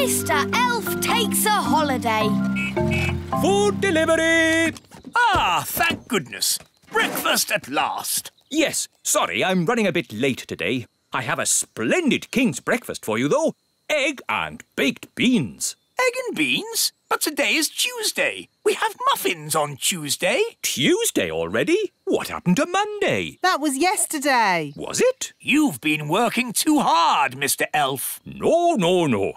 Mr. Elf takes a holiday. Food delivery! Ah, thank goodness. Breakfast at last. Yes, sorry, I'm running a bit late today. I have a splendid king's breakfast for you, though. Egg and baked beans. Egg and beans? But today is Tuesday. We have muffins on Tuesday. Tuesday already? What happened to Monday? That was yesterday. Was it? You've been working too hard, Mr. Elf. No.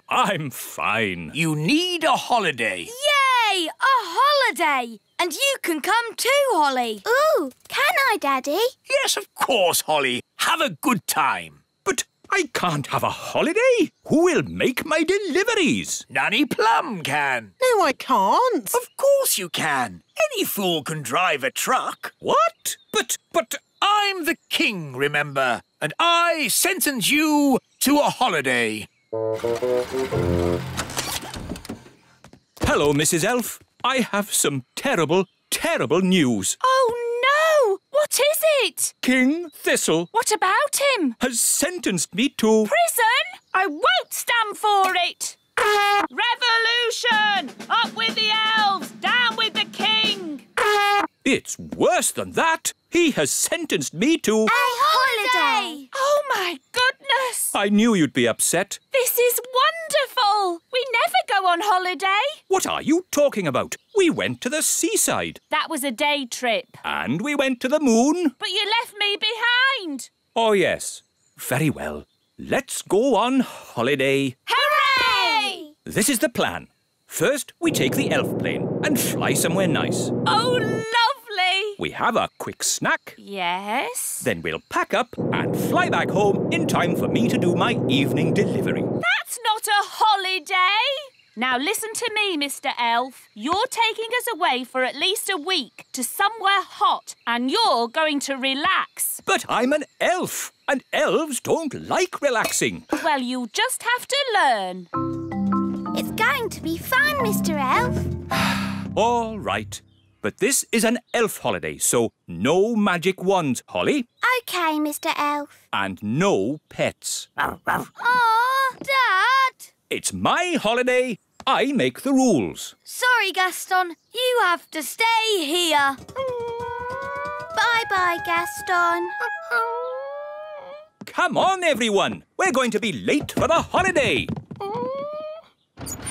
I'm fine. You need a holiday. Yay! A holiday! And you can come too, Holly. Ooh, can I, Daddy? Yes, of course, Holly. Have a good time. But I can't have a holiday. Who will make my deliveries? Nanny Plum can. No, I can't. Of course you can. Any fool can drive a truck. What? But... I'm the king, remember, and I sentence you to a holiday. Hello, Mrs. Elf. I have some terrible news. Oh, no! What is it? King Thistle What about him? has sentenced me to... Prison? I won't stand for it! Revolution! Up with the elves! Down with the king! It's worse than that. He has sentenced me to... A holiday! Oh, my goodness! I knew you'd be upset. This is wonderful! We never go on holiday. What are you talking about? We went to the seaside. That was a day trip. And we went to the moon. But you left me behind. Oh, yes. Very well. Let's go on holiday. Hooray! This is the plan. First, we take the elf plane and fly somewhere nice. Oh, lovely! We have a quick snack. Yes? Then we'll pack up and fly back home in time for me to do my evening delivery. That's not a holiday! Now listen to me, Mr. Elf. You're taking us away for at least a week to somewhere hot and you're going to relax. But I'm an elf, and elves don't like relaxing. Well, you'll just have to learn. It's going to be fun, Mr. Elf. All right. But this is an elf holiday, so no magic wands, Holly. OK, Mr. Elf. And no pets. Aw, Dad! It's my holiday. I make the rules. Sorry, Gaston. You have to stay here. Bye-bye, Gaston. Come on, everyone. We're going to be late for the holiday.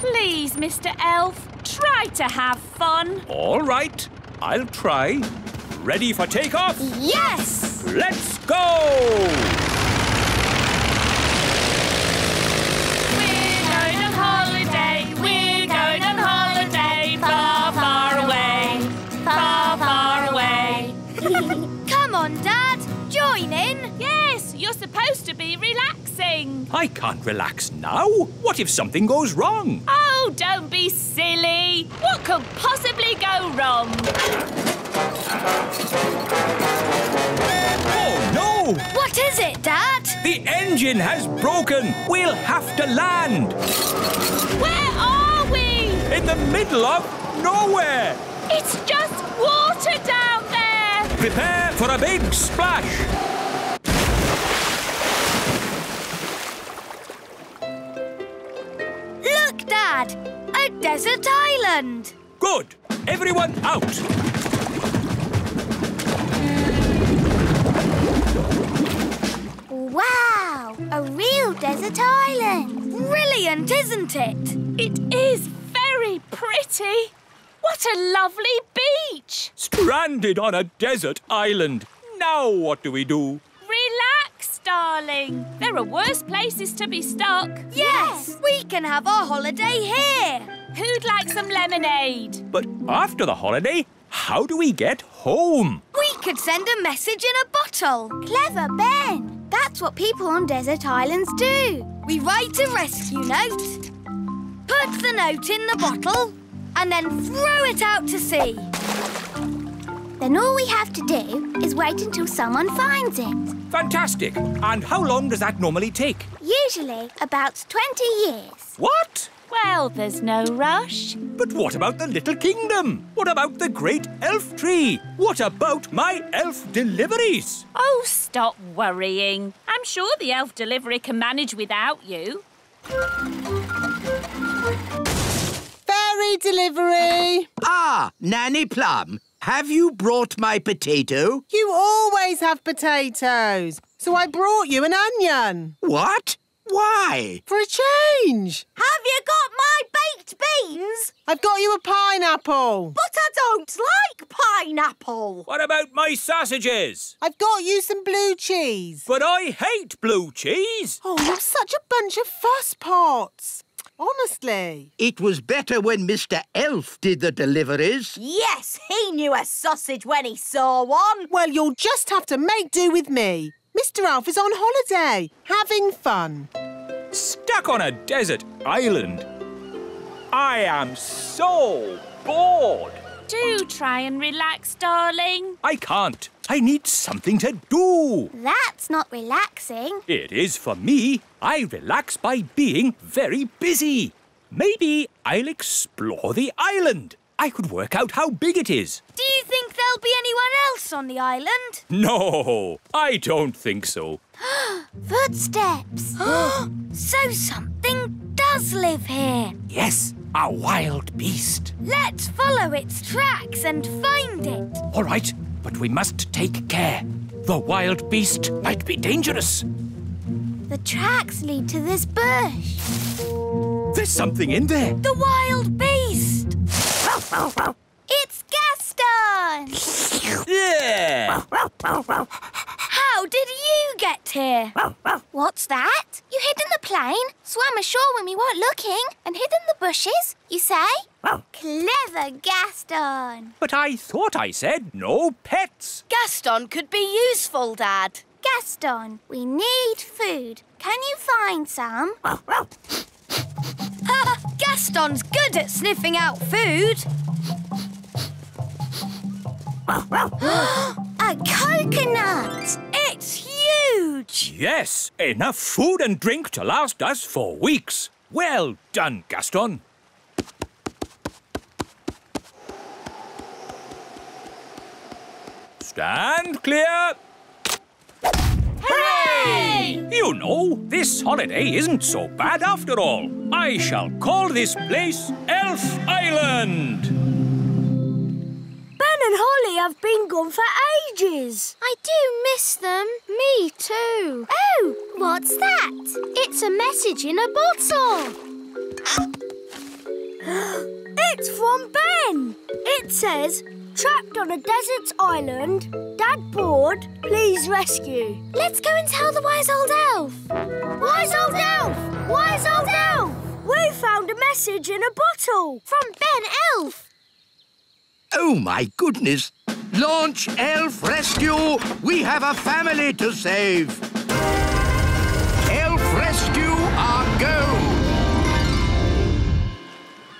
Please, Mr. Elf, try to have fun. All right. I'll try. Ready for takeoff? Yes! Let's go! Come on, Dad. Join in. Yes, you're supposed to be relaxing. I can't relax now. What if something goes wrong? Oh, don't be silly. What could possibly go wrong? Oh, no! What is it, Dad? The engine has broken. We'll have to land. Where are we? In the middle of nowhere. It's just water down there. Prepare for a big splash. Look, Dad. A desert island. Good. Everyone out. Wow, a real desert island. Brilliant, isn't it? It is very pretty. What a lovely beach. Stranded on a desert island. Now what do we do? Relax, darling. There are worse places to be stuck. Yes, we can have our holiday here. Who'd like some lemonade? But after the holiday, how do we get home? We could send a message in a bottle. Clever, Ben. That's what people on desert islands do. We write a rescue note, put the note in the bottle, and then throw it out to sea. Then all we have to do is wait until someone finds it. Fantastic. And how long does that normally take? Usually about 20 years. What? Well, there's no rush. But what about the little kingdom? What about the great elf tree? What about my elf deliveries? Oh, stop worrying. I'm sure the elf delivery can manage without you. Fairy delivery. Ah, Nanny Plum, have you brought my potato? You always have potatoes, so I brought you an onion. What? Why? For a change. Have you got my baked beans? I've got you a pineapple. But I don't like pineapple. What about my sausages? I've got you some blue cheese. But I hate blue cheese. Oh, you're such a bunch of fusspots. Honestly. It was better when Mr. Elf did the deliveries. Yes, he knew a sausage when he saw one. Well, you'll just have to make do with me. Mr. Elf is on holiday, having fun. Stuck on a desert island. I am so bored. Do try and relax, darling. I can't. I need something to do. That's not relaxing. It is for me. I relax by being very busy. Maybe I'll explore the island. I could work out how big it is. Do you think there'll be anyone else on the island? No, I don't think so. Footsteps. So something does live here. Yes, a wild beast. Let's follow its tracks and find it. All right, but we must take care. The wild beast might be dangerous. The tracks lead to this bush. There's something in there. The wild beast. It's Gaston! Yeah. How did you get here? What's that? You hid in the plane, swam ashore when we weren't looking, and hid in the bushes, you say? Clever Gaston! But I thought I said no pets. Gaston could be useful, Dad. Gaston, we need food. Can you find some? Gaston's good at sniffing out food. A coconut! It's huge. Yes, enough food and drink to last us for weeks. Well done, Gaston. Stand clear. Hooray! You know, this holiday isn't so bad after all. I shall call this place Elf Island. Ben and Holly have been gone for ages. I do miss them. Me too. Oh, what's that? It's a message in a bottle. It's from Ben. It says, trapped on a desert island, Dad bored, please rescue. Let's go and tell the wise old elf. Wise old elf! Wise old elf! We found a message in a bottle. From Ben Elf. Oh, my goodness. Launch Elf Rescue. We have a family to save. Elf Rescue, our go.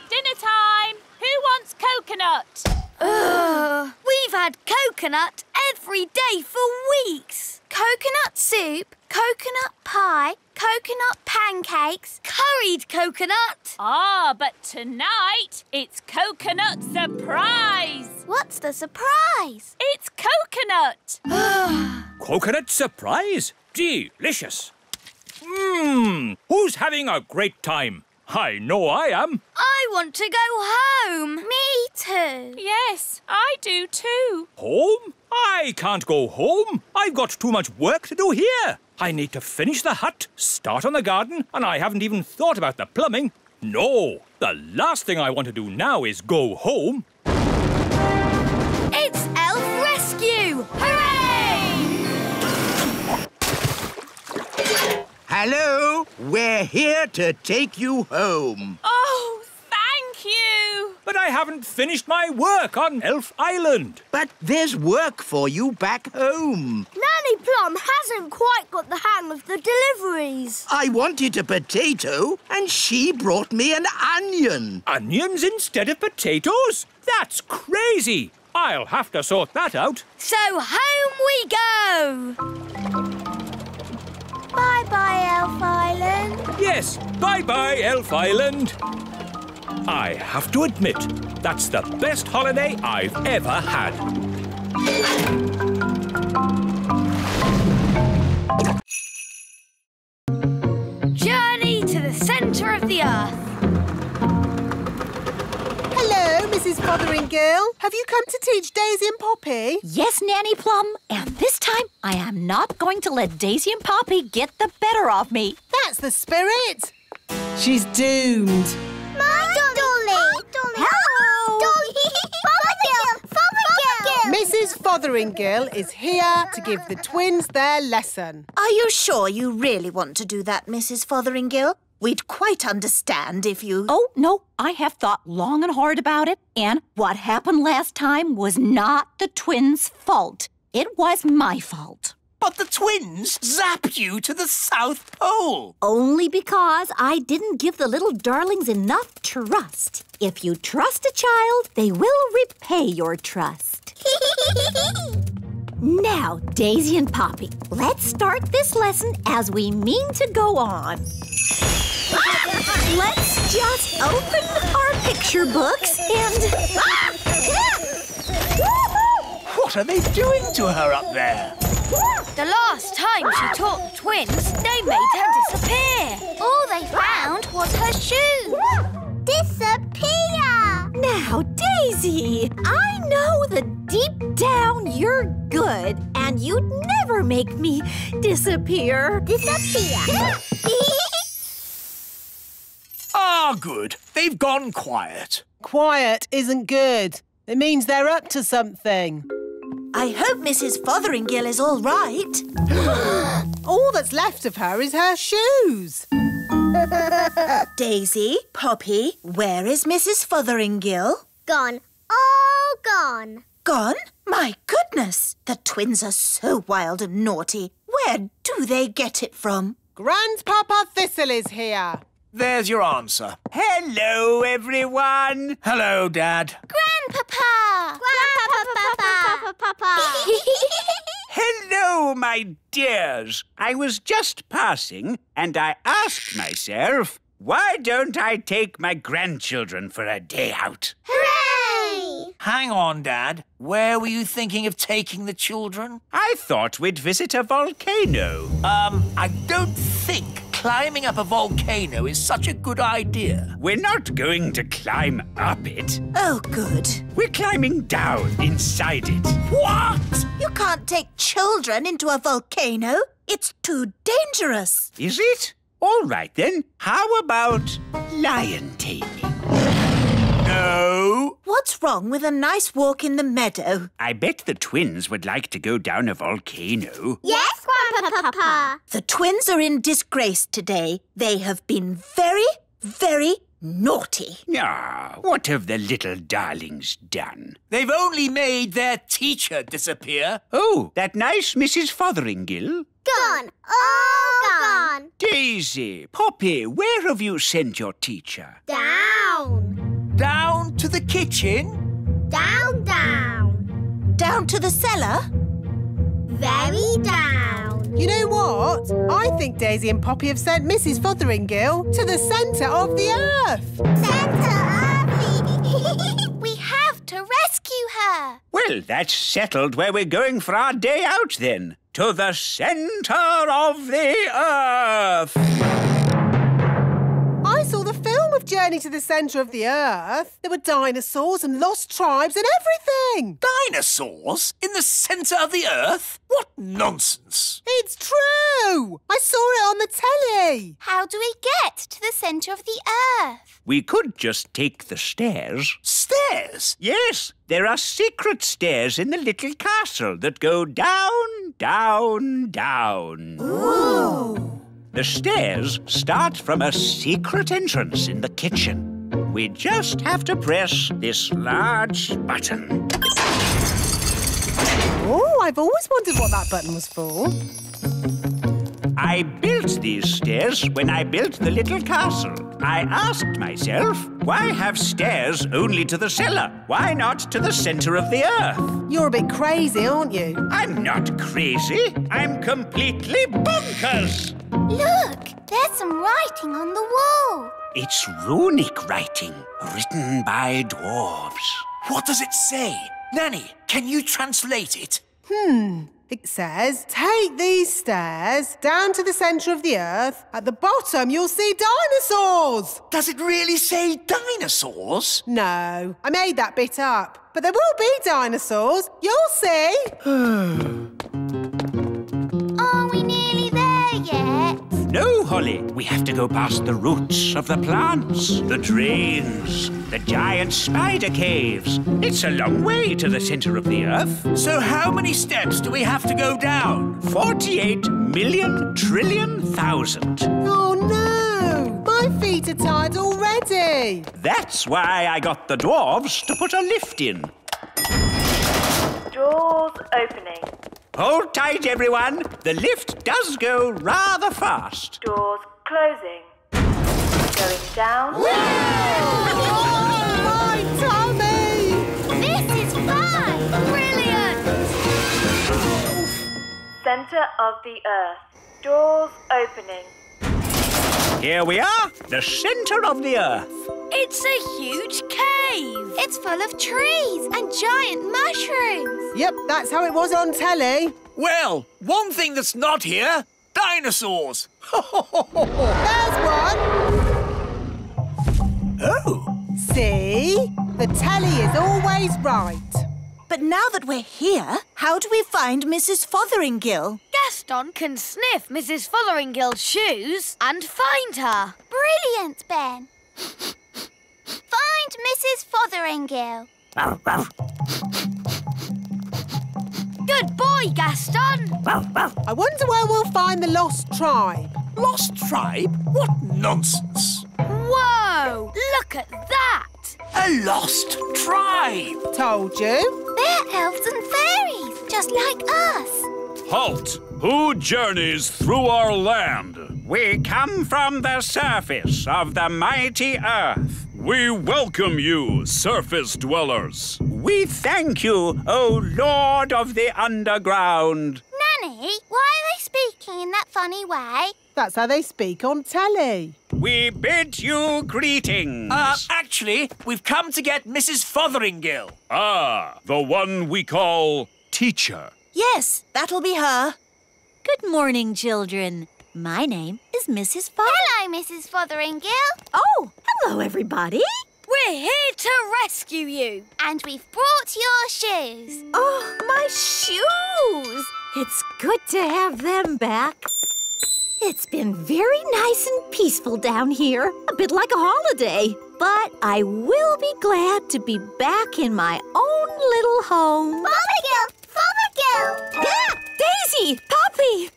Dinner time. Who wants coconut? We've had coconut every day for weeks. Coconut soup, coconut pie, coconut pancakes. Curried coconut. Ah, but tonight it's coconut surprise. What's the surprise? It's coconut. Coconut surprise? Delicious. Who's having a great time? I know I am. I want to go home. Me too. Yes, I do too. Home? I can't go home. I've got too much work to do here. I need to finish the hut, start on the garden, and I haven't even thought about the plumbing. No, the last thing I want to do now is go home. It's Elf Rescue! Hooray! Hello, we're here to take you home. Oh, thank you. But I haven't finished my work on Elf Island. But there's work for you back home. Nanny Plum hasn't quite got the hang of the deliveries. I wanted a potato, and she brought me an onion. Onions instead of potatoes? That's crazy. I'll have to sort that out. So home we go! Bye-bye, Elf Island. Yes, bye-bye, Elf Island. I have to admit, that's the best holiday I've ever had. Journey to the centre of the earth. Mrs. Fotheringill. Have you come to teach Daisy and Poppy? Yes, Nanny Plum. And this time, I am not going to let Daisy and Poppy get the better of me. That's the spirit. She's doomed. My Dolly! Hello! Dolly! Fotheringill! Mrs. Fotheringill is here to give the twins their lesson. Are you sure you really want to do that, Mrs. Fotheringill? We'd quite understand if you... Oh, no, I have thought long and hard about it. And what happened last time was not the twins' fault. It was my fault. But the twins zapped you to the South Pole. Only because I didn't give the little darlings enough trust. If you trust a child, they will repay your trust. Now, Daisy and Poppy, let's start this lesson as we mean to go on. Let's just open our picture books and... What are they doing to her up there? The last time she taught the twins, they made her disappear. All they found was her shoes. Disappear! Now, Daisy, I know that deep down you're good and you'd never make me disappear. Disappear! Ah, good. They've gone quiet. Quiet isn't good. It means they're up to something. I hope Mrs. Fotheringill is all right. All that's left of her is her shoes. Daisy, Poppy, where is Mrs. Fotheringill? Gone. All gone. Gone? My goodness! The twins are so wild and naughty. Where do they get it from? Grandpapa Thistle is here. There's your answer. Hello, everyone. Hello, Dad. Grandpapa! Grandpapa! Hello, my dears. I was just passing and I asked myself, why don't I take my grandchildren for a day out? Hooray! Hang on, Dad. Where were you thinking of taking the children? I thought we'd visit a volcano. I don't think climbing up a volcano is such a good idea. We're not going to climb up it. Oh, good. We're climbing down inside it. What? You can't take children into a volcano. It's too dangerous. Is it? All right, then. How about lion taming? No. What's wrong with a nice walk in the meadow? I bet the twins would like to go down a volcano. Yes, Grandpapa. The twins are in disgrace today. They have been very, very naughty. Ah, what have the little darlings done? They've only made their teacher disappear. Oh, that nice Mrs. Fotheringill? Gone. All gone. Daisy, Poppy, where have you sent your teacher? Down. Down to the kitchen. Down, down. Down to the cellar? Very down. You know what? I think Daisy and Poppy have sent Mrs. Fotheringill to the centre of the earth. Centre of... We have to rescue her. Well, that's settled where we're going for our day out, then. To the centre of the earth. I saw the film of Journey to the Centre of the Earth. There were dinosaurs and lost tribes and everything. Dinosaurs? In the centre of the earth? What nonsense. It's true. I saw it on the telly. How do we get to the centre of the earth? We could just take the stairs. Stairs? Yes, there are secret stairs in the little castle that go down, down, down. Ooh. The stairs start from a secret entrance in the kitchen. We just have to press this large button. Oh, I've always wondered what that button was for. I built these stairs when I built the little castle. I asked myself, why have stairs only to the cellar? Why not to the centre of the earth? You're a bit crazy, aren't you? I'm not crazy. I'm completely bonkers. Look, there's some writing on the wall. It's runic writing, written by dwarves. What does it say? Nanny, can you translate it? It says, take these stairs down to the centre of the earth. At the bottom, you'll see dinosaurs. Does it really say dinosaurs? No, I made that bit up. But there will be dinosaurs. You'll see. Are we nearly there yet? No, Holly. We have to go past the roots of the plants, the drains, the giant spider caves. It's a long way to the centre of the earth. So how many steps do we have to go down? 48,000,000,000,000. Oh, no. My feet are tired already. That's why I got the dwarves to put a lift in. Doors opening. Hold tight, everyone. The lift does go rather fast. Doors closing. Going down. Oh, my tummy! This is fun! Brilliant! Center of the earth. Doors opening. Here we are, the centre of the earth. It's a huge cave. It's full of trees and giant mushrooms. Yep, that's how it was on telly. Well, one thing that's not here, dinosaurs. There's one. Oh. See? The telly is always right. But now that we're here, how do we find Mrs. Fotheringill? Gaston can sniff Mrs. Fotheringill's shoes and find her. Brilliant, Ben. Find Mrs. Fotheringill. Good boy, Gaston. I wonder where we'll find the lost tribe. Lost tribe? What nonsense. Whoa, look at that. A lost tribe. Told you. They're elves and fairies, just like us. Halt! Who journeys through our land? We come from the surface of the mighty earth. We welcome you, surface dwellers. We thank you, O Lord of the Underground. Nanny, why are they speaking in that funny way? That's how they speak on telly. We bid you greetings. Actually, we've come to get Mrs. Fotheringill. Ah, the one we call teacher. Yes, that'll be her. Good morning, children. My name is Mrs. Hello, Mrs. Fotheringill. Oh, hello, everybody. We're here to rescue you. And we've brought your shoes. Oh, my shoes. It's good to have them back. It's been very nice and peaceful down here, a bit like a holiday. But I will be glad to be back in my own little home. Fotheringill! Fotheringill! Ah, Daisy! Poppy!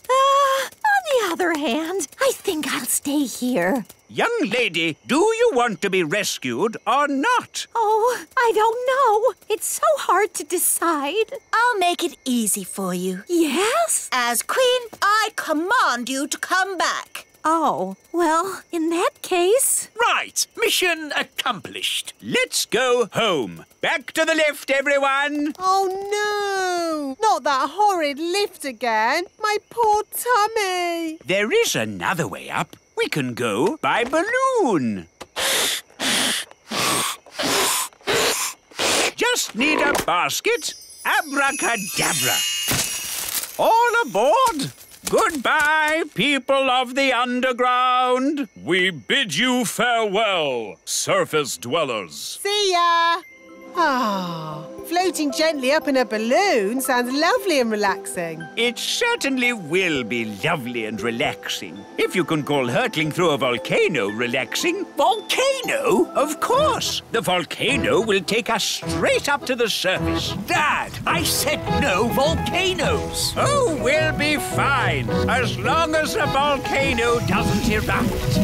On the other hand, I think I'll stay here. Young lady, do you want to be rescued or not? Oh, I don't know. It's so hard to decide. I'll make it easy for you. Yes? As Queen, I command you to come back. Oh, well, in that case... Right, mission accomplished. Let's go home. Back to the lift, everyone. Oh, no. Not that horrid lift again. My poor tummy. There is another way up. We can go by balloon. Just need a basket. Abracadabra. All aboard. Goodbye, people of the underground. We bid you farewell, surface dwellers. See ya. Ah, floating gently up in a balloon sounds lovely and relaxing. It certainly will be lovely and relaxing. If you can call hurtling through a volcano relaxing. Volcano? Of course. The volcano will take us straight up to the surface. Dad, I said no volcanoes. Oh, we'll be fine, as long as the volcano doesn't erupt.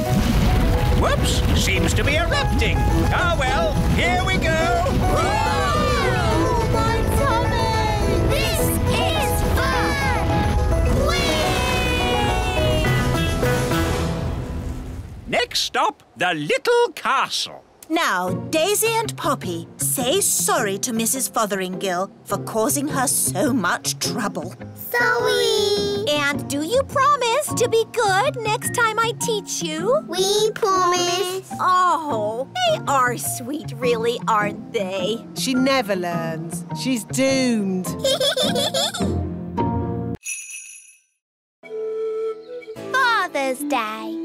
Whoops, seems to be erupting. Ah, well, here we go. Oh, my tummy! This is fun! Whee! Next stop, the little castle. Now, Daisy and Poppy, say sorry to Mrs. Fotheringill for causing her so much trouble. Sorry. And do you promise to be good next time I teach you? We promise. Oh, they are sweet, really, aren't they? She never learns. She's doomed. Day.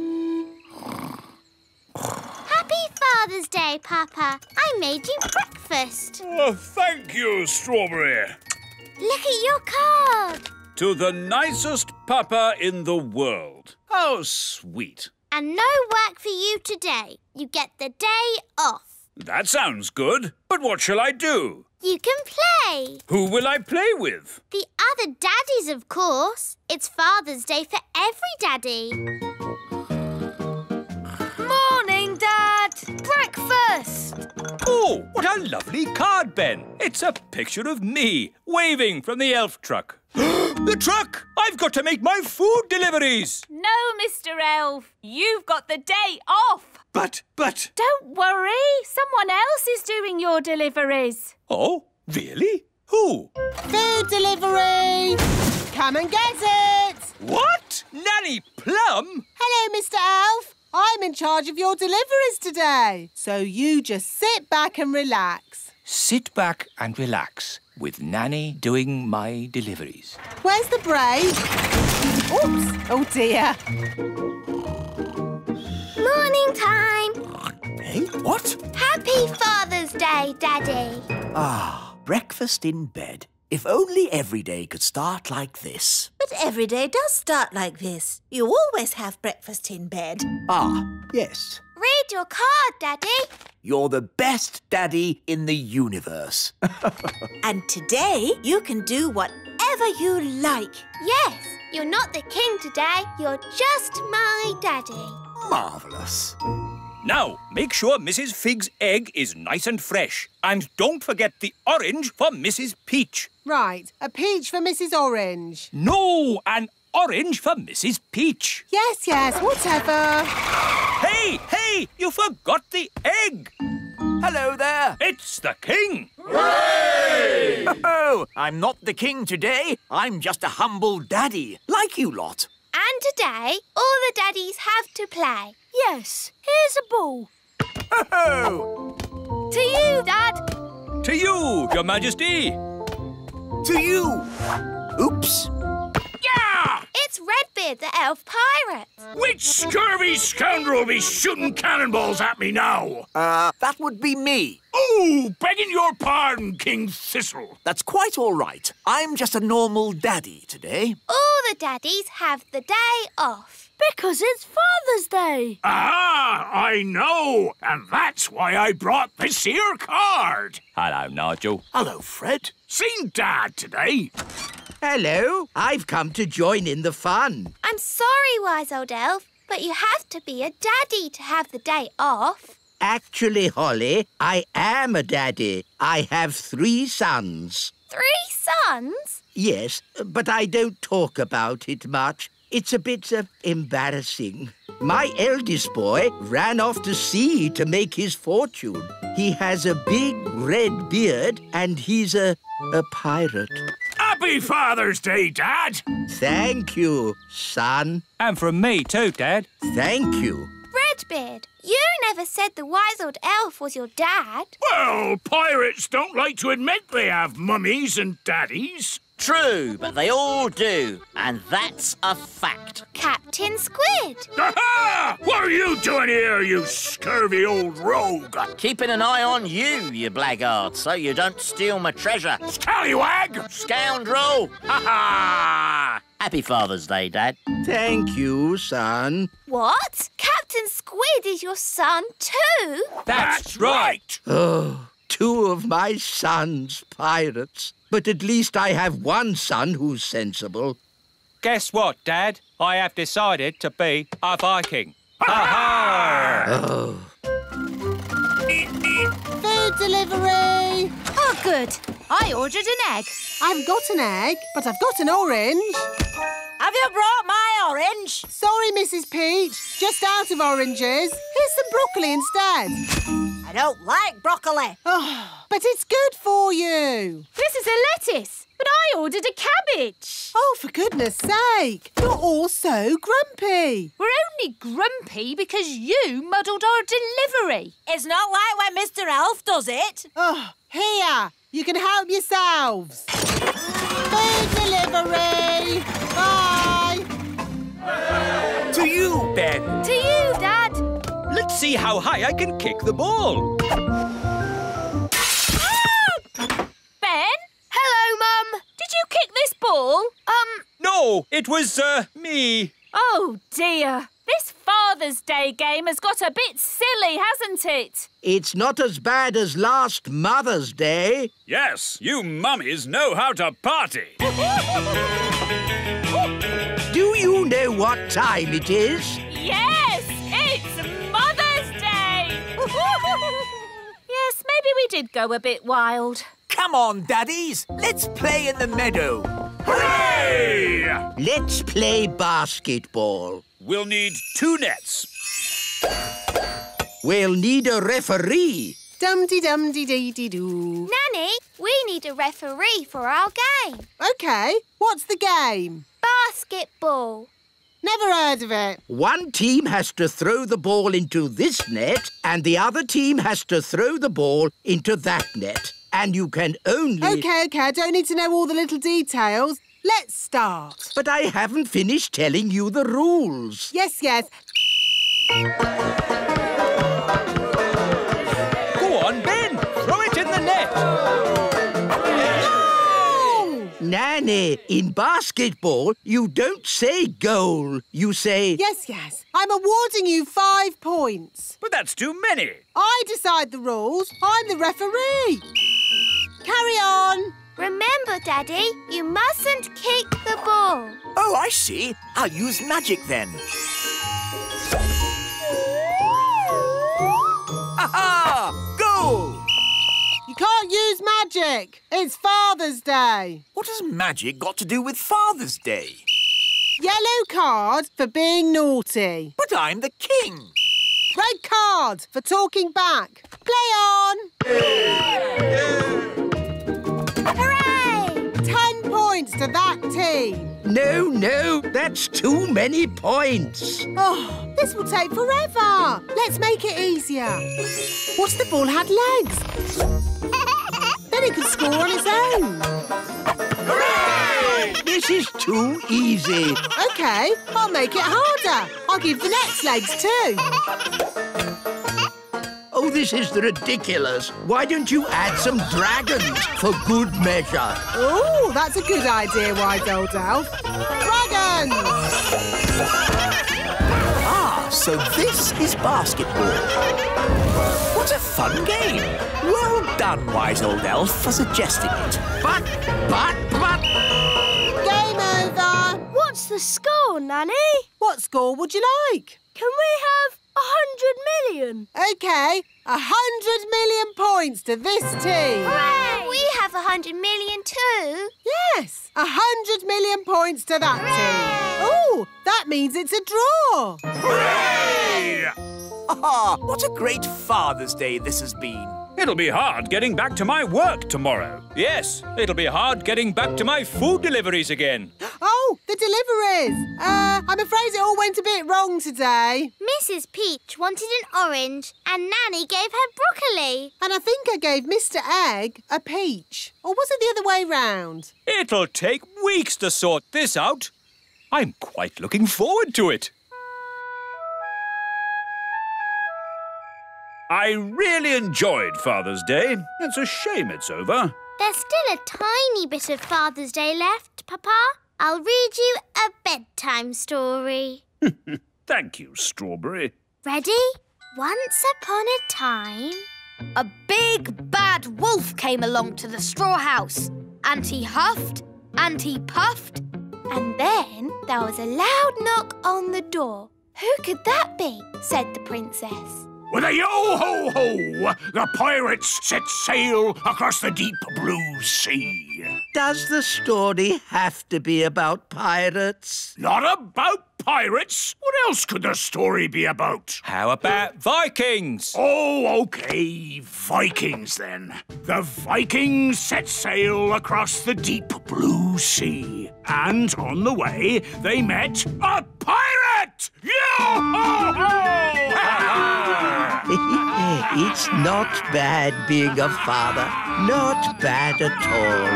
Happy Father's Day, Papa. I made you breakfast. Oh, thank you, Strawberry. Look at your card. To the nicest papa in the world. How sweet. And no work for you today. You get the day off. That sounds good. But what shall I do? You can play. Who will I play with? The other daddies, of course. It's Father's Day for every daddy. Morning, Dad. Breakfast. Oh, what a lovely card, Ben. It's a picture of me, waving from the elf truck. The truck! I've got to make my food deliveries. No, Mr. Elf. You've got the day off. But... Don't worry. Someone else is doing your deliveries. Oh, really? Who? Food delivery! Come and get it! What? Nanny Plum? Hello, Mr. Elf. I'm in charge of your deliveries today. So you just sit back and relax. Sit back and relax with Nanny doing my deliveries. Where's the break? Oops! Oh, dear. Morning time. Hey, what? Happy Father's Day, Daddy. Ah, breakfast in bed. If only every day could start like this. But every day does start like this. You always have breakfast in bed. Ah, yes. Read your card, Daddy. You're the best daddy in the universe. And today you can do whatever you like. Yes, you're not the king today. You're just my daddy. Marvellous. Now, make sure Mrs. Fig's egg is nice and fresh. And don't forget the orange for Mrs. Peach. Right, a peach for Mrs. Orange. No, an orange for Mrs. Peach. Yes, whatever. Hey, you forgot the egg. Hello there. It's the king. Hooray! Oh, I'm not the king today. I'm just a humble daddy, like you lot. And today, all the daddies have to play. Yes, here's a ball. Oh! To you, Dad. To you, Your Majesty. To you. Oops. Yeah! It's Redbeard, the elf pirate. Which scurvy scoundrel will be shooting cannonballs at me now? That would be me. Oh, begging your pardon, King Thistle. That's quite all right. I'm just a normal daddy today. All the daddies have the day off. Because it's Father's Day. Ah, I know. And that's why I brought this here card. Hello, Nigel. Hello, Fred. Seen Dad today. Hello. I've come to join in the fun. I'm sorry, wise old elf, but you have to be a daddy to have the day off. Actually, Holly, I am a daddy. I have 3 sons. 3 sons? Yes, but I don't talk about it much. It's a bit embarrassing. My eldest boy ran off to sea to make his fortune. He has a big red beard and he's a pirate. Happy Father's Day, Dad. Thank you, son. And from me too, Dad. Thank you. Redbeard, you never said the wise old elf was your dad. Well, pirates don't like to admit they have mummies and daddies. True, but they all do, and that's a fact. Captain Squid. Aha! What are you doing here, you scurvy old rogue? Keeping an eye on you, you blackguard, so you don't steal my treasure. Scallywag! Scoundrel! Ha-ha! Happy Father's Day, Dad. Thank you, son. What? Captain Squid is your son too? That's right. Oh, 2 of my sons pirates. But at least I have 1 son who's sensible. Guess what, Dad? I have decided to be a Viking. Ha-ha! Oh. Food delivery! Oh, good. I ordered an egg. I've got an egg, but I've got an orange. Have you brought my orange? Sorry, Mrs. Peach. Just out of oranges. Here's some broccoli instead. I don't like broccoli. Oh, but it's good for you. This is a lettuce, but I ordered a cabbage. Oh, for goodness sake. You're all so grumpy. We're only grumpy because you muddled our delivery. It's not like when Mr. Elf does it. Oh, here. You can help yourselves. Food delivery. Bye. To To you, Ben. To you, Dad. Let's see how high I can kick the ball. Ben? Hello, Mum. Did you kick this ball? No, it was, me. Oh, dear. This Father's Day game has got a bit silly, hasn't it? It's not as bad as last Mother's Day. Yes, you mummies know how to party. Do you know what time it is? Yes, it's Mother's Day. Yes, maybe we did go a bit wild. Come on, Daddies. Let's play in the meadow. Hooray! Let's play basketball. We'll need 2 nets. We'll need a referee. Dum-de-dum-de-dee-dee-doo. Nanny, we need a referee for our game. OK, what's the game? Basketball. Never heard of it. One team has to throw the ball into this net and the other team has to throw the ball into that net. And you can only... OK, I don't need to know all the little details. Let's start. But I haven't finished telling you the rules. Yes. Go on, Ben. Throw it in the net. No! Nanny, in basketball, you don't say goal. You say... Yes. I'm awarding you 5 points. But that's too many. I decide the rules. I'm the referee. Carry on. Remember, Daddy, you mustn't kick the ball. Oh, I see. I'll use magic then. Aha! Goal! You can't use magic. It's Father's Day. What has magic got to do with Father's Day? Yellow card for being naughty. But I'm the king. Red card for talking back. Play on. Hooray! 10 points to that team. No, that's too many points. Oh, this will take forever. Let's make it easier. What's the ball had legs? Then it could score on its own. Hooray! This is too easy. OK, I'll make it harder. I'll give the next legs too. Oh, this is ridiculous. Why don't you add some dragons for good measure? Oh, that's a good idea, Wise Old Elf. Dragons! Ah, so this is basketball. What a fun game. Well done, Wise Old Elf, for suggesting it. But... Game over. What's the score, Nanny? What score would you like? Can we have 100 million? OK, 100 million points to this team. Hooray! We have 100 million too. Yes, 100 million points to that team. Oh, that means it's a draw. Hooray! Ah, what a great Father's Day this has been. It'll be hard getting back to my work tomorrow. Yes, it'll be hard getting back to my food deliveries again. Oh, the deliveries. I'm afraid it all went a bit wrong today. Mrs. Peach wanted an orange and Nanny gave her broccoli. And I think I gave Mr. Egg a peach. Or was it the other way round? It'll take weeks to sort this out. I'm quite looking forward to it. I really enjoyed Father's Day. It's a shame it's over. There's still a tiny bit of Father's Day left, Papa. I'll read you a bedtime story. Thank you, Strawberry. Ready? Once upon a time... A big bad wolf came along to the straw house, and he huffed and he puffed, And then there was a loud knock on the door. Who could that be? Said the princess. With a yo-ho-ho, the pirates set sail across the deep blue sea. Does the story have to be about pirates? Not about pirates. What else could the story be about? How about Vikings? Oh, OK, Vikings then. The Vikings set sail across the deep blue sea. And on the way, they met a pirate! Yo-ho-ho! It's not bad being a father. Not bad at all.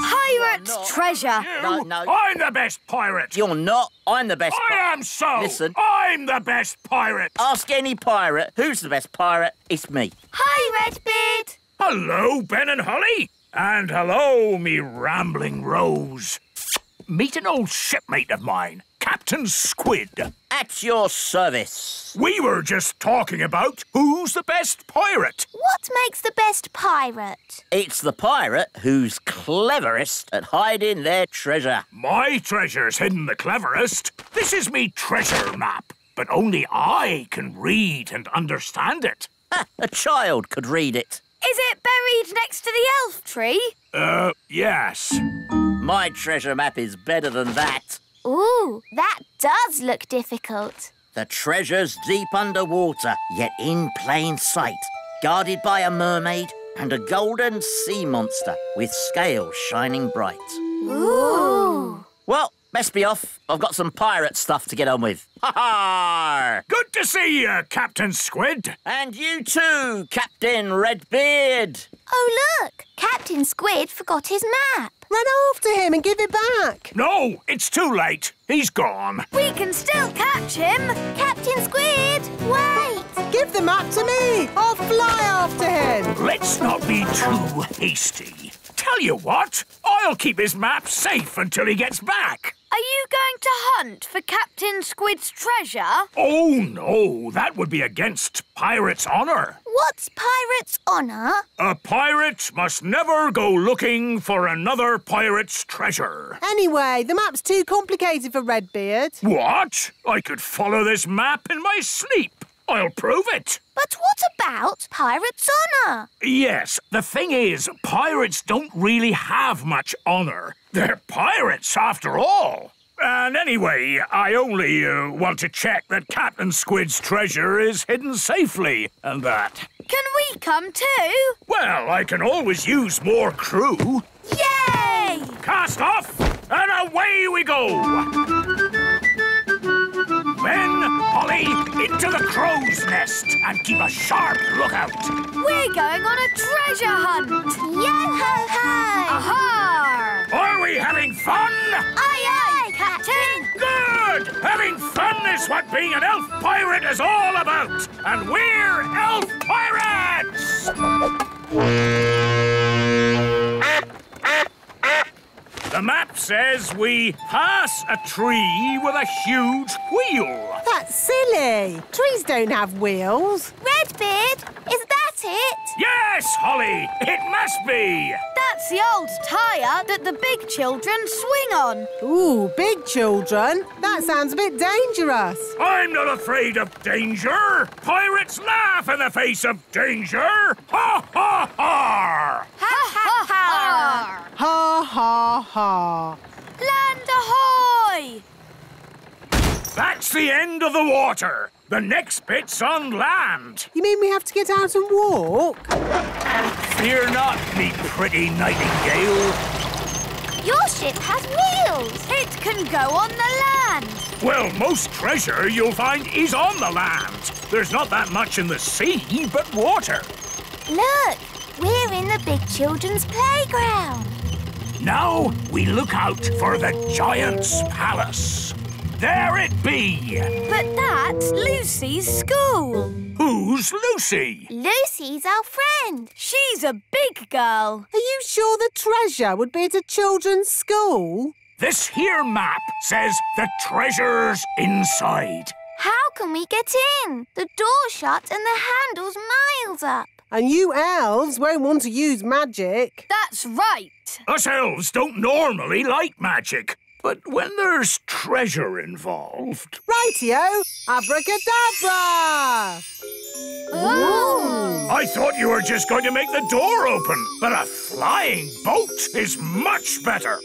Pirates treasure treasure. No. I'm the best pirate. You're not. I'm the best. I am so. Listen. I'm the best pirate. Ask any pirate who's the best pirate. It's me. Hi, Redbeard. Hello, Ben and Holly. And hello, me rambling Rose. Meet an old shipmate of mine, Captain Squid. At your service. We were just talking about who's the best pirate. What makes the best pirate? It's the pirate who's cleverest at hiding their treasure. My treasure's hidden the cleverest. This is me treasure map, but only I can read and understand it. A child could read it. Is it buried next to the elf tree? Yes. My treasure map is better than that. Ooh, that does look difficult. The treasure's deep underwater, yet in plain sight, guarded by a mermaid and a golden sea monster with scales shining bright. Ooh. Well, best be off. I've got some pirate stuff to get on with. Ha-ha! Good to see you, Captain Squid. And you too, Captain Redbeard. Oh, look! Captain Squid forgot his map. Run after him and give it back. No, it's too late. He's gone. We can still catch him. Captain Squid, wait! Give the map to me. I'll fly after him. Let's not be too hasty. Tell you what, I'll keep his map safe until he gets back. Are you going to hunt for Captain Squid's treasure? Oh, no, that would be against pirate's honour. What's pirate's honour? A pirate must never go looking for another pirate's treasure. Anyway, the map's too complicated for Redbeard. What? I could follow this map in my sleep. I'll prove it. But what about pirate's honour? Yes, the thing is, pirates don't really have much honour. They're pirates, after all. And anyway, I only want to check that Captain Squid's treasure is hidden safely, and that. Can we come too? Well, I can always use more crew. Yay! Cast off, and away we go! Ben, Holly, into the crow's nest and keep a sharp lookout. We're going on a treasure hunt. Yo-ho-ho! Aha! Are we having fun? Aye, aye, Captain! Good! Having fun is what being an elf pirate is all about. And we're elf pirates! The map says we pass a tree with a huge wheel. That's silly. Trees don't have wheels. Redbeard, is that it? Yes, Holly, it must be. That's the old tyre that the big children swing on. Ooh, big children? That sounds a bit dangerous. I'm not afraid of danger. Pirates laugh in the face of danger. Ha, ha, ha! Ha ha ha! Ha ha ha. Land ahoy! That's the end of the water. The next bit's on land. You mean we have to get out and walk? Fear not, me pretty nightingale. Your ship has wheels. It can go on the land. Well, most treasure you'll find is on the land. There's not that much in the sea but water. Look, we're in the big children's playground. Now we look out for the giant's palace. There it be. But that's Lucy's school. Who's Lucy? Lucy's our friend. She's a big girl. Are you sure the treasure would be at a children's school? This here map says the treasure's inside. How can we get in? The door's shut and the handle's miles up. And you elves won't want to use magic. That's right. Us elves don't normally like magic. But when there's treasure involved... Rightio! Abracadabra! Ooh! I thought you were just going to make the door open, but a flying boat is much better.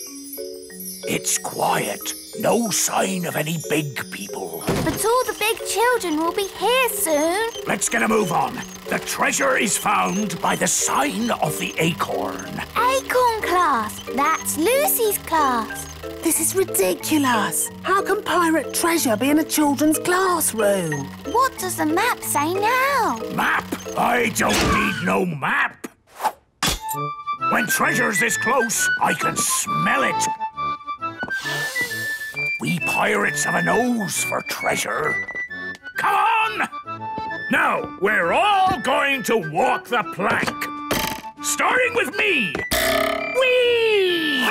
It's quiet. No sign of any big people. But all the big children will be here soon. Let's get a move on. The treasure is found by the sign of the acorn. Acorn class. That's Lucy's class. This is ridiculous. How can pirate treasure be in a children's classroom? What does the map say now? Map? I don't need no map. When treasure's this close, I can smell it. pirates have a nose for treasure. Come on! Now, we're all going to walk the plank. Starting with me. Whee!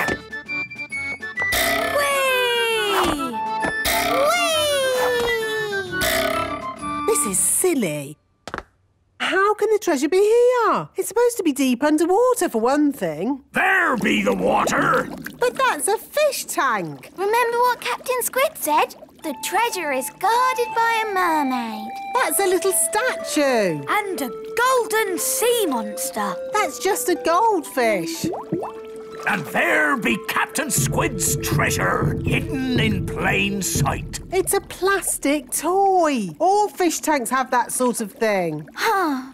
Whee! This is silly. How can the treasure be here? It's supposed to be deep underwater, for one thing. There be the water. But that's a fish tank. Remember what Captain Squid said? The treasure is guarded by a mermaid. That's a little statue. And a golden sea monster. That's just a goldfish. And there be Captain Squid's treasure, hidden in plain sight. It's a plastic toy. All fish tanks have that sort of thing.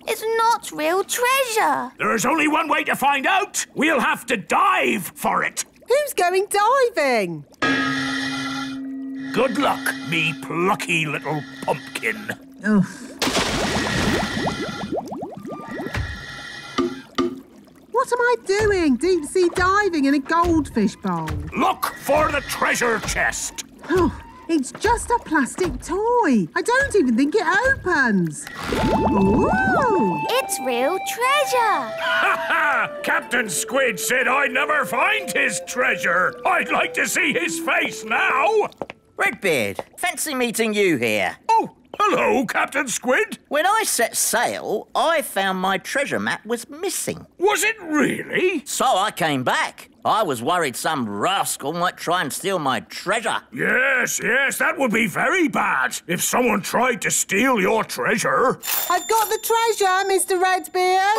It's not real treasure. There's only one way to find out. We'll have to dive for it. Who's going diving? Good luck, me plucky little pumpkin. What am I doing? Deep sea diving in a goldfish bowl. Look for the treasure chest. It's just a plastic toy. I don't even think it opens. Ooh! It's real treasure. Ha ha! Captain Squid said I'd never find his treasure. I'd like to see his face now. Redbeard, fancy meeting you here. Oh, hello, Captain Squid. When I set sail, I found my treasure map was missing. Was it really? So I came back. I was worried some rascal might try and steal my treasure. Yes, that would be very bad if someone tried to steal your treasure. I've got the treasure, Mr. Redbeard.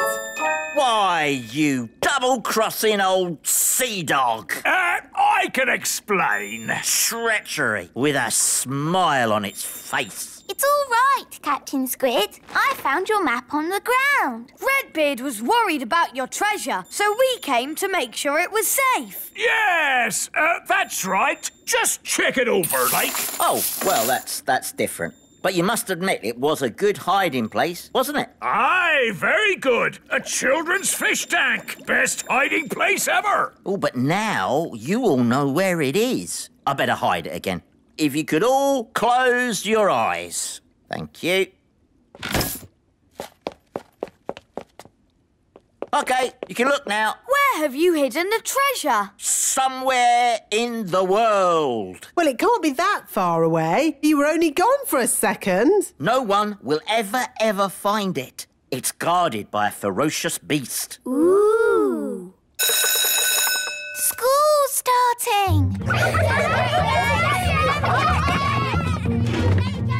Why, you double-crossing old sea dog. I can explain. Treachery with a smile on its face. It's all right, Captain Squid. I found your map on the ground. Redbeard was worried about your treasure, so we came to make sure it was safe. Yes, that's right. Just check it over, like. Oh, well, that's different. But you must admit it was a good hiding place, wasn't it? Aye, very good. A children's fish tank. Best hiding place ever. Oh, but now you all know where it is. I better hide it again. If you could all close your eyes. Thank you. OK, you can look now. Where have you hidden the treasure? Somewhere in the world. Well, it can't be that far away. You were only gone for a second. No one will ever find it. It's guarded by a ferocious beast. Ooh. School's starting.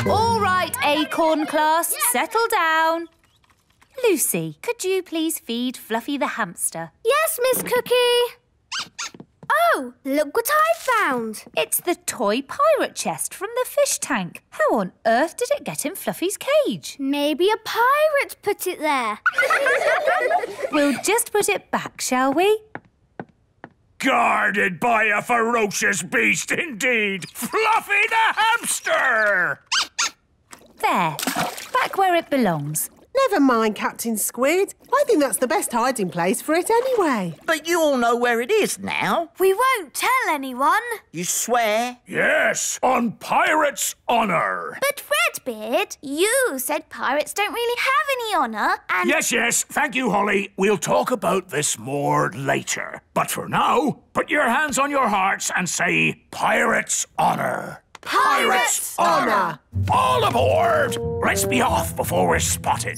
All right, Acorn class, settle down. Lucy, could you please feed Fluffy the hamster? Yes, Miss Cookie. Oh, look what I found. It's the toy pirate chest from the fish tank. How on earth did it get in Fluffy's cage? Maybe a pirate put it there. We'll just put it back, shall we? Guarded by a ferocious beast indeed. Fluffy the hamster! There, back where it belongs. Never mind, Captain Squid. I think that's the best hiding place for it anyway. But you all know where it is now. We won't tell anyone. You swear? Yes, on pirate's honour. But Redbeard, you said pirates don't really have any honour and... Yes, thank you, Holly. We'll talk about this more later. But for now, put your hands on your hearts and say pirate's honour. Pirate's honour. All aboard! Let's be off before we're spotted.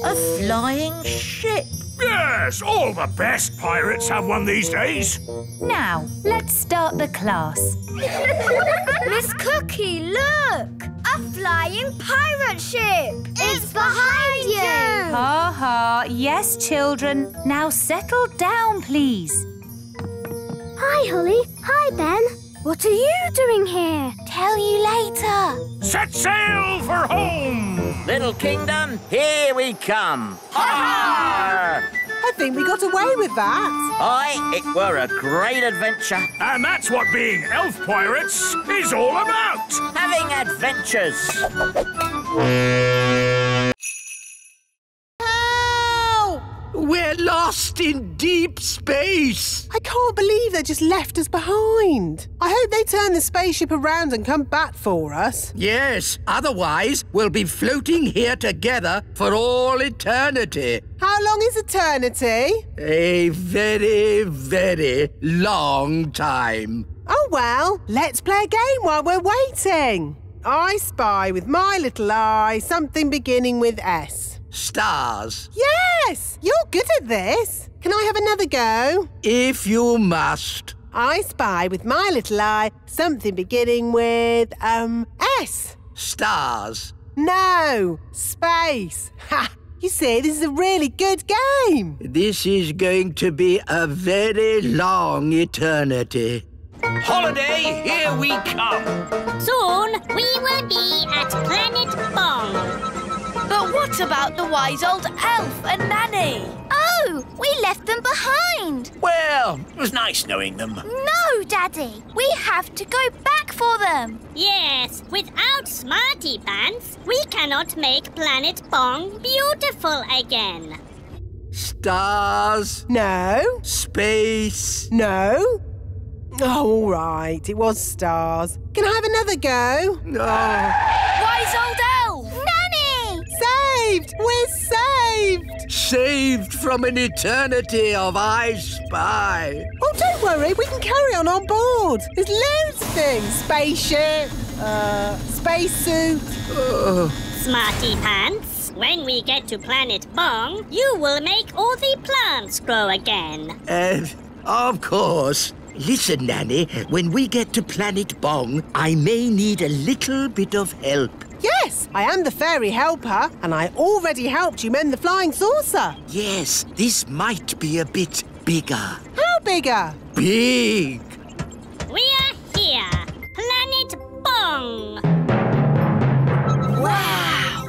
A flying ship. Yes, all the best pirates have one these days. Now, let's start the class. Miss Cookie, look! A flying pirate ship! It's behind you! Ha. Yes, children. Now settle down, please. Hi, Holly. Hi, Ben. What are you doing here? Tell you later. Set sail for home! Little Kingdom, here we come. Ha! I think we got away with that. Aye, it were a great adventure. And that's what being elf pirates is all about. Having adventures. Help! We're lost! lost in deep space. I can't believe they just left us behind. I hope they turn the spaceship around and come back for us. Yes, otherwise we'll be floating here together for all eternity. How long is eternity? A very, very long time. Oh, well, let's play a game while we're waiting. I spy with my little eye something beginning with S. Stars. Yes! You're good at this. Can I have another go? If you must. I spy with my little eye something beginning with, S. Stars. No, space. Ha! You see, this is a really good game. This is going to be a very long eternity. Holiday, here we come. Soon we will be at Planet Bong. But what about the wise old elf and Nanny? Oh, we left them behind. Well, it was nice knowing them. No, Daddy. We have to go back for them. Yes, without Smarty Pants, we cannot make Planet Bong beautiful again. Stars. No. Space. No. Oh, all right. It was stars. Can I have another go? Wise old elf! Nanny! Saved! We're saved! Saved from an eternity of I Spy. Oh, don't worry. We can carry on board. There's loads of things. Spaceship, spacesuit. Smarty Pants, when we get to Planet Bong, you will make all the plants grow again. Of course. Listen, Nanny, when we get to Planet Bong, I may need a little bit of help. Yes, I am the fairy helper, and I already helped you mend the flying saucer. Yes, this might be a bit bigger. How bigger? Big. We are here, Planet Bong. Wow!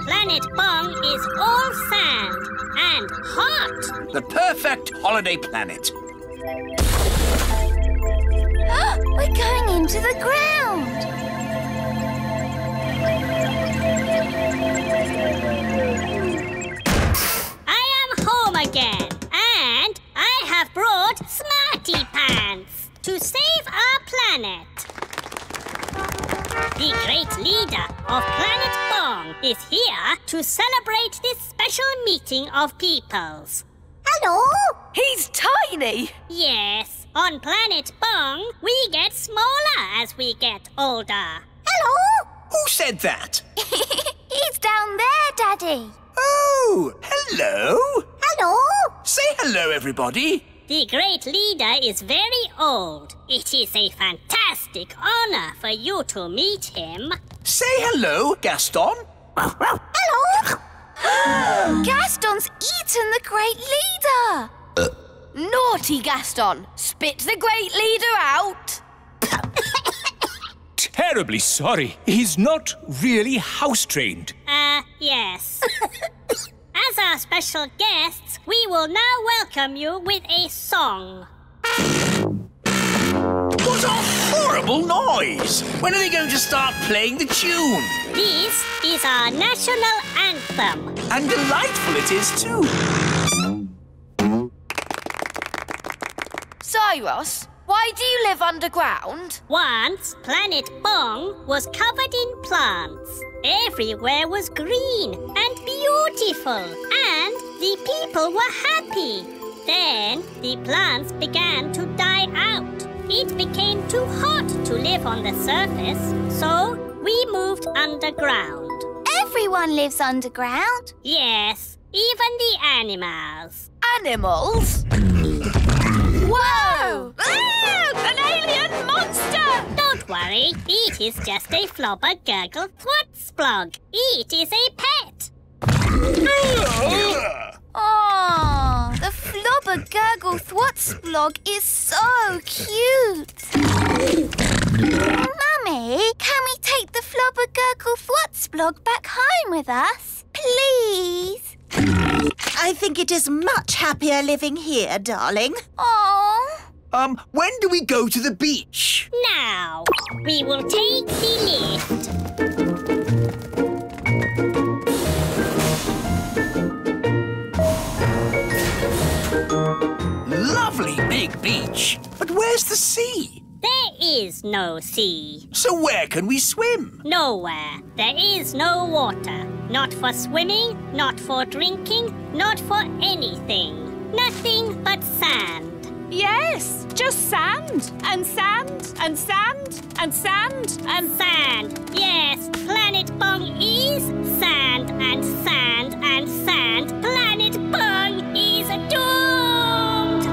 Planet Bong is all sand and hot. The perfect holiday planet. We're going into the ground. I am home again, and I have brought Smarty Pants to save our planet. The great leader of Planet Bong is here to celebrate this special meeting of peoples. Hello? He's tiny! Yes, on Planet Bong, we get smaller as we get older. Hello? Who said that? He's down there, Daddy. Oh, hello. Hello? Say hello, everybody. The great leader is very old. It is a fantastic honor for you to meet him. Say hello, Gaston. Hello? Gaston's eaten the great leader. Naughty Gaston! Spit the great leader out! Terribly sorry. He's not really house-trained. Yes. As our special guests, we will now welcome you with a song. What a horrible noise! When are they going to start playing the tune? This is our national anthem. And delightful it is, too. Cyrus, why do you live underground? Once, Planet Bong was covered in plants. Everywhere was green and beautiful, and the people were happy. Then, the plants began to die out. It became too hot to live on the surface, so we moved underground. Everyone lives underground. Yes, even the animals. Animals? Whoa! An alien monster! Don't worry, it is just a flobber gurgle thwat-splog. It is a pet. Oh, the flobber gurgle thwat-splog is so cute. Mummy, can we take the flobber gurgle thwat-splog back home with us? Please? I think it is much happier living here, darling. Oh. When do we go to the beach? Now, we will take the lift. beach. But where's the sea? There is no sea. So where can we swim? Nowhere. There is no water. Not for swimming, not for drinking, not for anything. Nothing but sand. Yes, just sand and sand and sand and sand and sand. Yes, Planet Bong is sand and sand and sand. Planet Bong is doomed!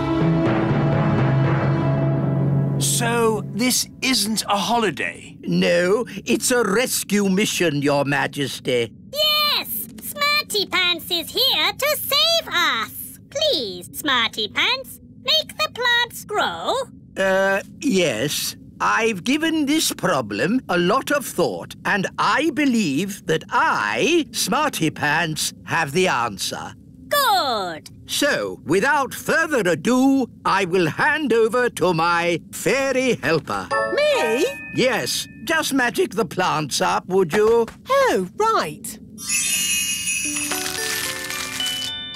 So this isn't a holiday? No, it's a rescue mission, Your Majesty. Yes! Smarty Pants is here to save us. Please, Smarty Pants, make the plants grow. Yes. I've given this problem a lot of thought, and I believe that I, Smarty Pants, have the answer. Good. So, without further ado, I will hand over to my fairy helper. Me? Yes, just magic the plants up, would you? Oh, right.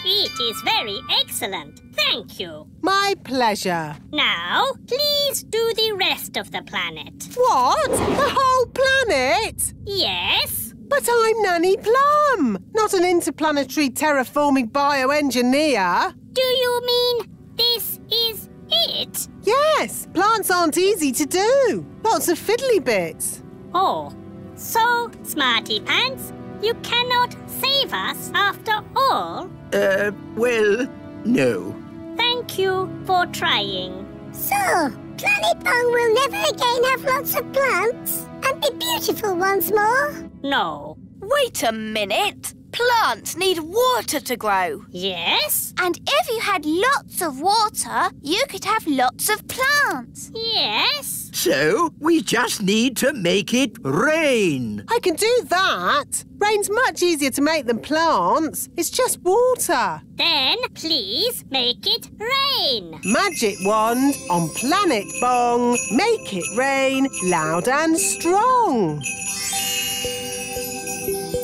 It is very excellent. Thank you. My pleasure. Now, please do the rest of the planet. What? The whole planet? Yes. But I'm Nanny Plum, not an interplanetary terraforming bioengineer. Do you mean this is it? Yes, plants aren't easy to do. Lots of fiddly bits. Oh, so, Smarty Pants, you cannot save us after all? Well, no. Thank you for trying. So, Planet Bong will never again have lots of plants and be beautiful once more? No. Wait a minute. Plants need water to grow. Yes? And if you had lots of water, you could have lots of plants. Yes? So, we just need to make it rain. I can do that. Rain's much easier to make than plants. It's just water. Then, please make it rain. Magic wand on Planet Bong. Make it rain loud and strong.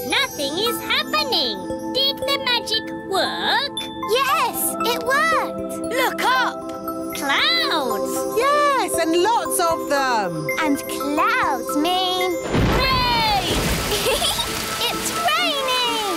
Nothing is happening. Did the magic work? Yes, it worked. Look up. Clouds. Yes, and lots of them. And clouds mean rain. It's raining.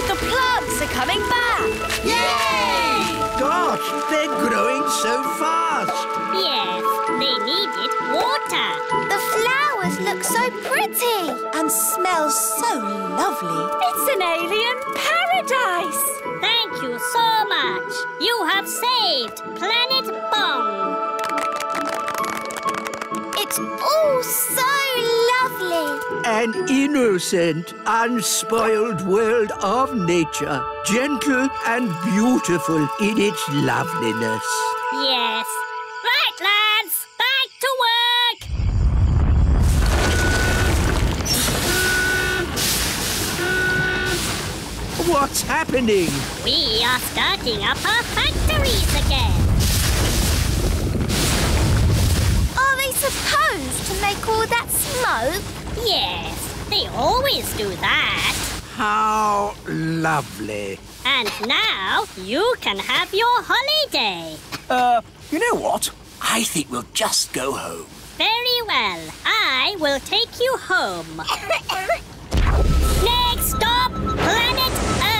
The plants are coming back. Yay! Gosh, they're growing so fast. Yes, they needed water. The flowers look so pretty. And smell so lovely. It's an alien paradise. Thank you so much. You have saved Planet Bong. It's all so lovely. An innocent, unspoiled world of nature, gentle and beautiful in its loveliness. Yes. Right, lads, back to work. What's happening? We are starting up our factories again. Are they supposed to make all that smoke? Yes, they always do that. How lovely. And now you can have your holiday. You know what? I think we'll just go home. Very well. I will take you home. Next stop, Planet Earth.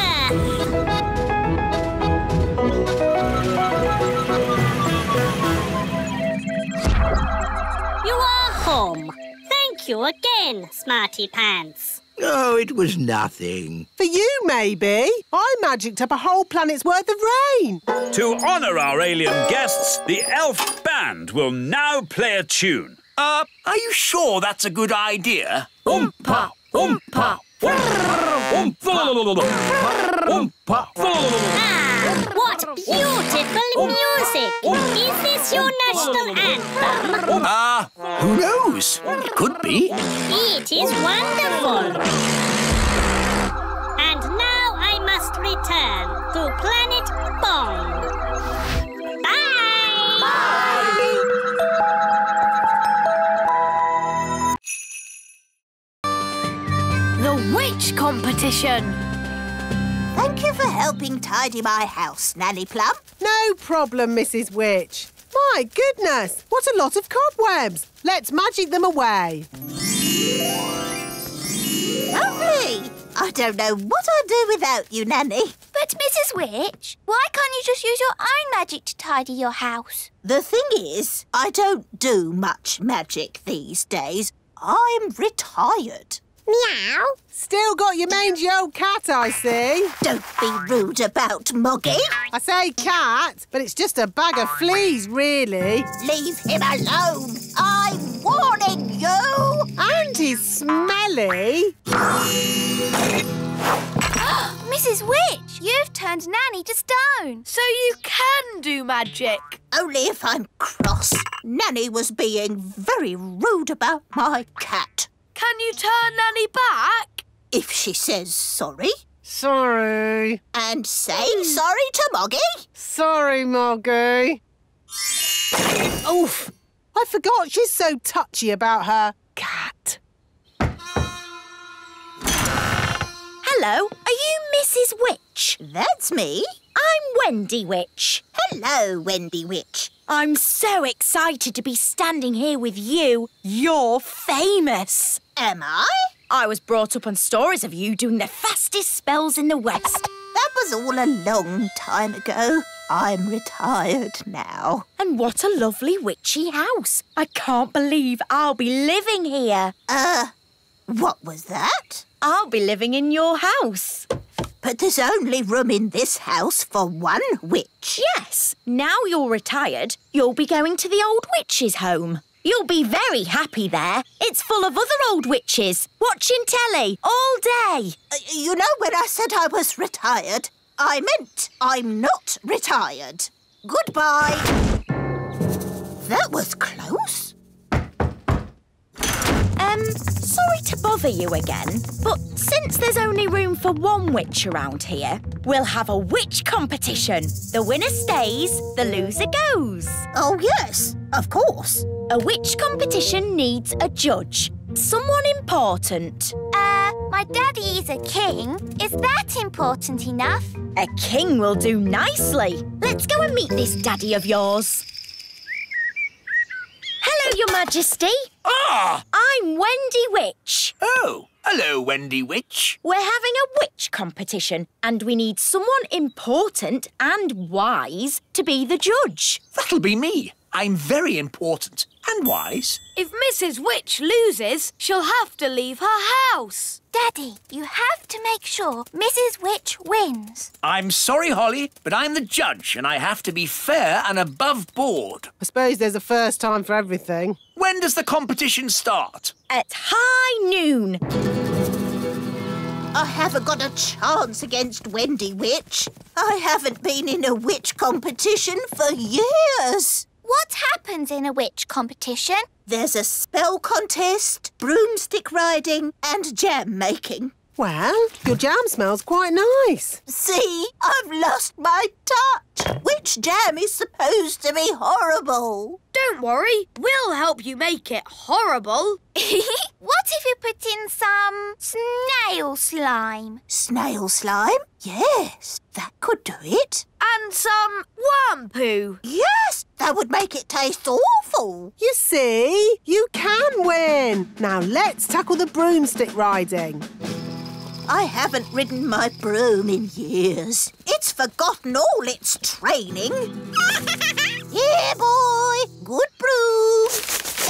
You are home. Thank you again, Smarty Pants. Oh, it was nothing. For you, maybe. I magicked up a whole planet's worth of rain. To honour our alien guests, the elf band will now play a tune. Are you sure that's a good idea? Oompa, oompa, What beautiful music! Is this your national anthem? Who knows? It could be. It is wonderful. And now I must return to Planet Bong. Bye! The witch competition. Thank you for helping tidy my house, Nanny Plum. No problem, Mrs. Witch. My goodness, what a lot of cobwebs. Let's magic them away. Lovely. I don't know what I'd do without you, Nanny. But, Mrs. Witch, why can't you just use your own magic to tidy your house? The thing is, I don't do much magic these days. I'm retired. Meow. Still got your mangy old cat, I see. Don't be rude about Moggy. I say cat, but it's just a bag of fleas, really. Leave him alone. I'm warning you. And he's smelly. Mrs. Witch, you've turned Nanny to stone. So you can do magic. Only if I'm cross. Nanny was being very rude about my cat. Can you turn Nanny back? If she says sorry. Sorry. And say sorry to Moggy. Sorry, Moggy. Oof. I forgot she's so touchy about her cat. Hello, are you Mrs. Witch? That's me. I'm Wendy Witch. Hello, Wendy Witch. I'm so excited to be standing here with you. You're famous. Am I? I was brought up on stories of you doing the fastest spells in the West. That was all a long time ago. I'm retired now. And what a lovely witchy house. I can't believe I'll be living here. What was that? I'll be living in your house. But there's only room in this house for one witch. Yes. Now you're retired, you'll be going to the old witch's home. You'll be very happy there. It's full of other old witches, watching telly all day. You know, when I said I was retired, I meant I'm not retired. Goodbye. That was close. Sorry to bother you again, but since there's only room for one witch around here, we'll have a witch competition. The winner stays, the loser goes. Oh, yes, of course. A witch competition needs a judge. Someone important. My daddy is a king. Is that important enough? A king will do nicely. Let's go and meet this daddy of yours. Hello, Your Majesty. Ah! I'm Wendy Witch. Oh, hello, Wendy Witch. We're having a witch competition and we need someone important and wise to be the judge. That'll be me. I'm very important and wise. If Mrs. Witch loses, she'll have to leave her house. Daddy, you have to make sure Mrs. Witch wins. I'm sorry, Holly, but I'm the judge and I have to be fair and above board. I suppose there's a first time for everything. When does the competition start? At high noon. I haven't got a chance against Wendy Witch. I haven't been in a witch competition for years. What happens in a witch competition? There's a spell contest, broomstick riding and jam making. Well, your jam smells quite nice. See, I've lost my touch. Witch jam is supposed to be horrible. Don't worry, we'll help you make it horrible. What if you put in some snail slime? Snail slime? Yes, that could do it. And some worm poo. Yes, that would make it taste awful. You see, you can win. Now let's tackle the broomstick riding. I haven't ridden my broom in years. It's forgotten all its training. Here, boy. Good broom.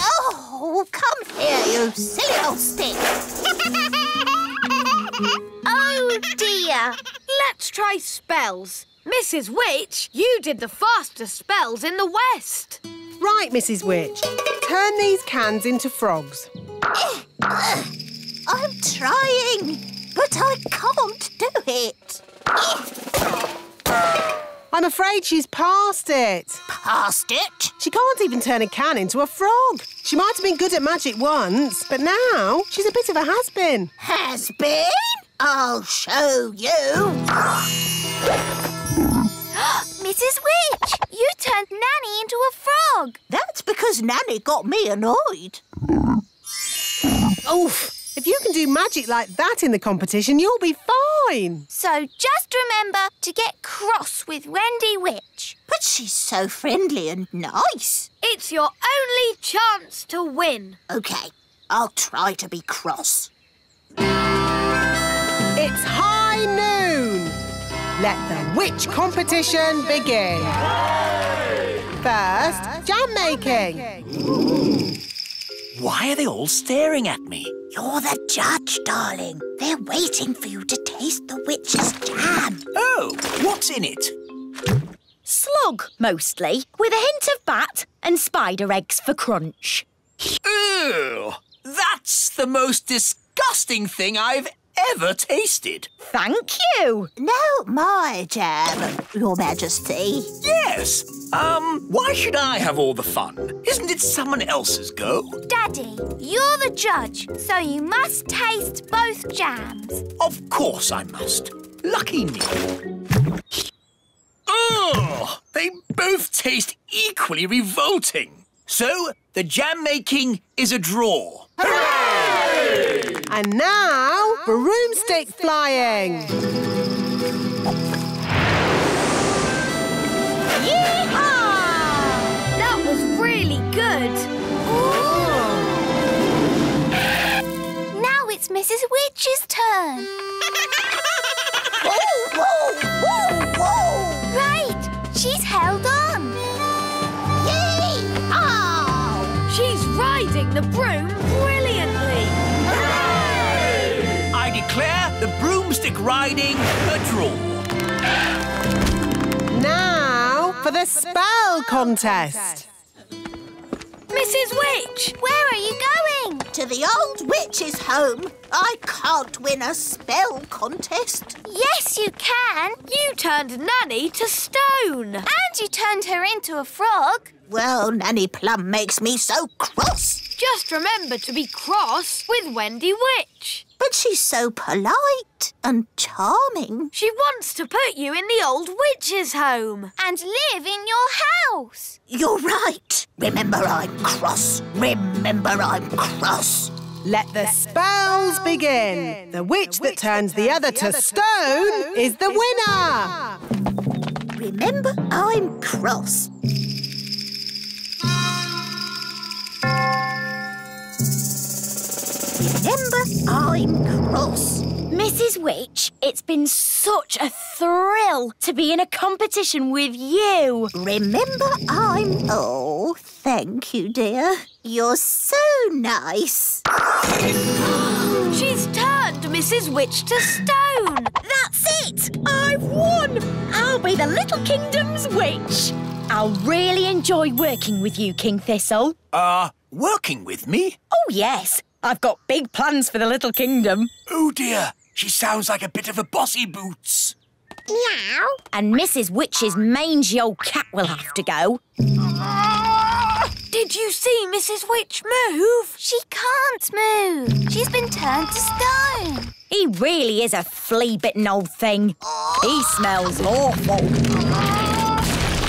Oh, come here, you silly old stick. Oh, dear. Let's try spells. Mrs. Witch, you did the fastest spells in the West. Right, Mrs. Witch. Turn these cans into frogs. I'm trying, but I can't do it. I'm afraid she's past it. Past it? She can't even turn a can into a frog. She might have been good at magic once, but now she's a bit of a has-been. Has-been? I'll show you. Mrs. Witch, you turned Nanny into a frog. That's because Nanny got me annoyed. Oof! If you can do magic like that in the competition, you'll be fine. So just remember to get cross with Wendy Witch. But she's so friendly and nice. It's your only chance to win. OK, I'll try to be cross. It's high noon. Let the witch competition begin. First, jam making. Why are they all staring at me? You're the judge, darling. They're waiting for you to taste the witch's jam. Oh, what's in it? Slug, mostly, with a hint of bat and spider eggs for crunch. Ew! That's the most disgusting thing I've ever tasted. Thank you. No, my jam, Your Majesty. Yes. Why should I have all the fun? Isn't it someone else's go? Daddy, you're the judge, so you must taste both jams. Of course I must. Lucky me. Ugh! They both taste equally revolting. So, the jam making is a draw. Hooray! And now, broomstick flying. Yee-haw! That was really good. Now it's Mrs. Witch's turn. Whoa, whoa, whoa, whoa! Right, she's held on. Yee-haw! She's riding the broom brilliantly. I declare the broomstick riding a draw. Now for the spell contest. Mrs. Witch, where are you going? To the old witch's home. I can't win a spell contest. Yes, you can. You turned Nanny to stone. And you turned her into a frog. Well, Nanny Plum makes me so cross. Just remember to be cross with Wendy Witch. But she's so polite and charming. She wants to put you in the old witch's home. And live in your house. You're right. Remember I'm cross. Remember I'm cross. Let the spells begin. The witch that turns the other to stone is the winner. Remember I'm cross. Remember I'm cross. Mrs. Witch, it's been such a thrill to be in a competition with you. Remember I'm... Oh, thank you, dear. You're so nice. She's turned Mrs. Witch to stone. That's it! I've won! I'll be the Little Kingdom's witch. I'll really enjoy working with you, King Thistle. Working with me? Oh, yes. I've got big plans for the Little Kingdom. Oh, dear. She sounds like a bit of a bossy boots. Meow. And Mrs. Witch's mangy old cat will have to go. Did you see Mrs. Witch move? She can't move. She's been turned to stone. He really is a flea-bitten old thing. He smells awful.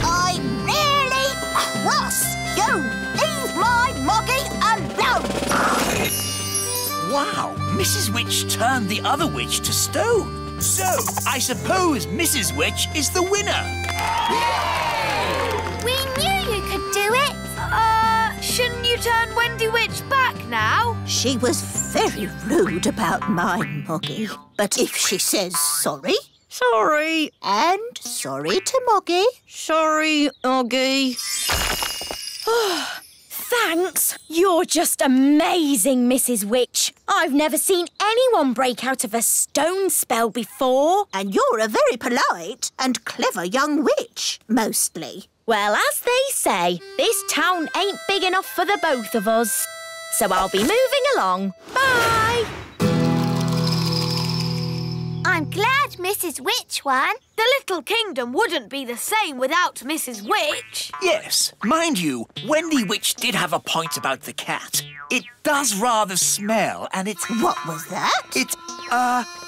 I'm really cross. You leave my Moggy alone. Wow, Mrs. Witch turned the other witch to stone. So, I suppose Mrs. Witch is the winner. We knew you could do it. Shouldn't you turn Wendy Witch back now? She was very rude about my Moggy. But if she says sorry... Sorry. And sorry to Moggy. Sorry, Oggy. Thanks. You're just amazing, Mrs. Witch. I've never seen anyone break out of a stone spell before. And you're a very polite and clever young witch, mostly. Well, as they say, this town ain't big enough for the both of us. So I'll be moving along. Bye. I'm glad Mrs. Witch won. The Little Kingdom wouldn't be the same without Mrs. Witch. Yes, mind you, Wendy Witch did have a point about the cat. It does rather smell, and it's... What was that? It,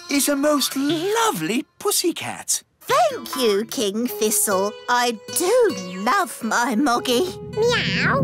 is a most lovely pussycat. Thank you, King Thistle. I do love my Moggy. Meow.